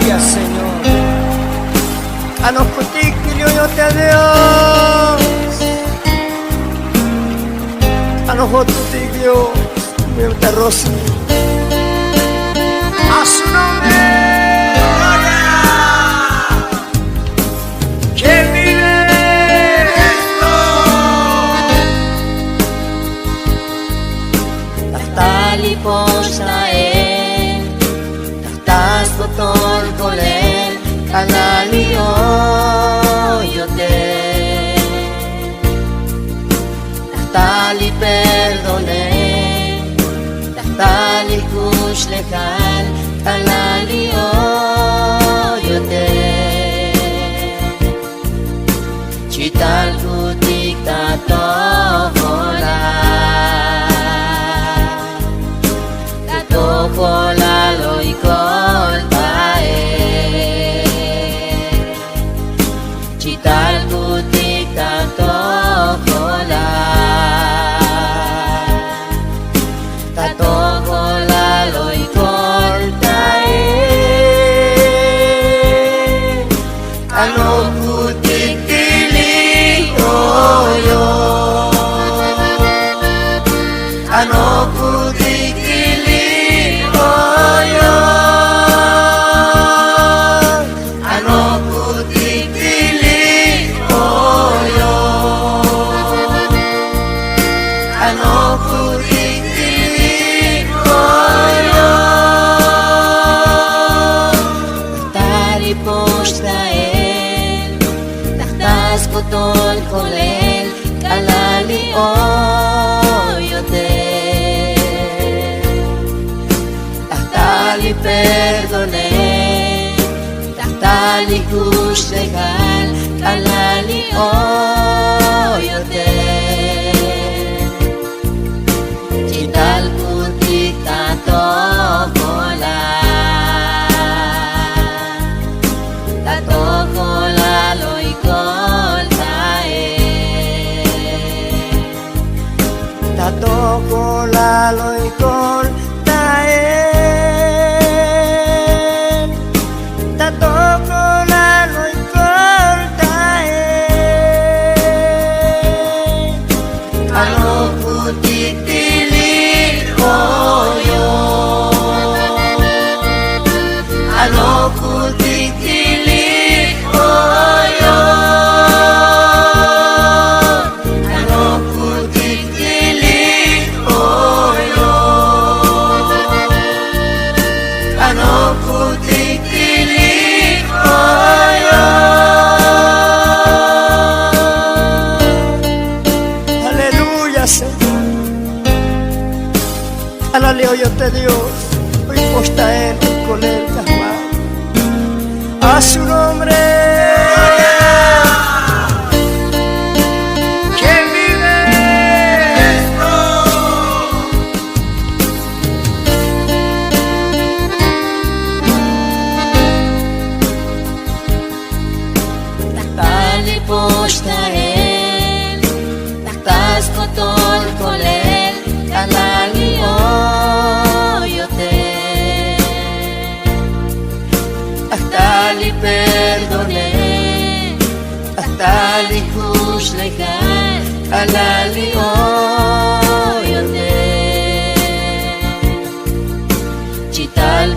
Aleluya, Señor. Anokutikilio yo te Dios. Anokutikilio yo te Rosy. A su nombre. ¿Quién vive? Tahtali postaen, tahtas botol kolen, kanalio yote. Tahtali perdonen, tahtali kushlekan, kanalio yote. Chital kutik tatovola. Kola loy koltae Chital butik tato kola loy koltae Ano butik tili oyo Ano butik Tol kolen kalali oyote Tahtali perdonen Tahtali kushlekan kalali oyote Chital kutik tato kola Tato kola loy Tatoko lalo'y koltaen Tatoko lalo'y koltaen Ano putik tilik oyo Ano putik tilik oyo Alaleo yo te Dios, hoy posta él con el casmar. A su nombre. ¿Quién vive? Tahtali posta él, tahtas kotol kolen, kalali oyote. Tahtali perdonen, tahtali kushlekan, kalali oyote. Chital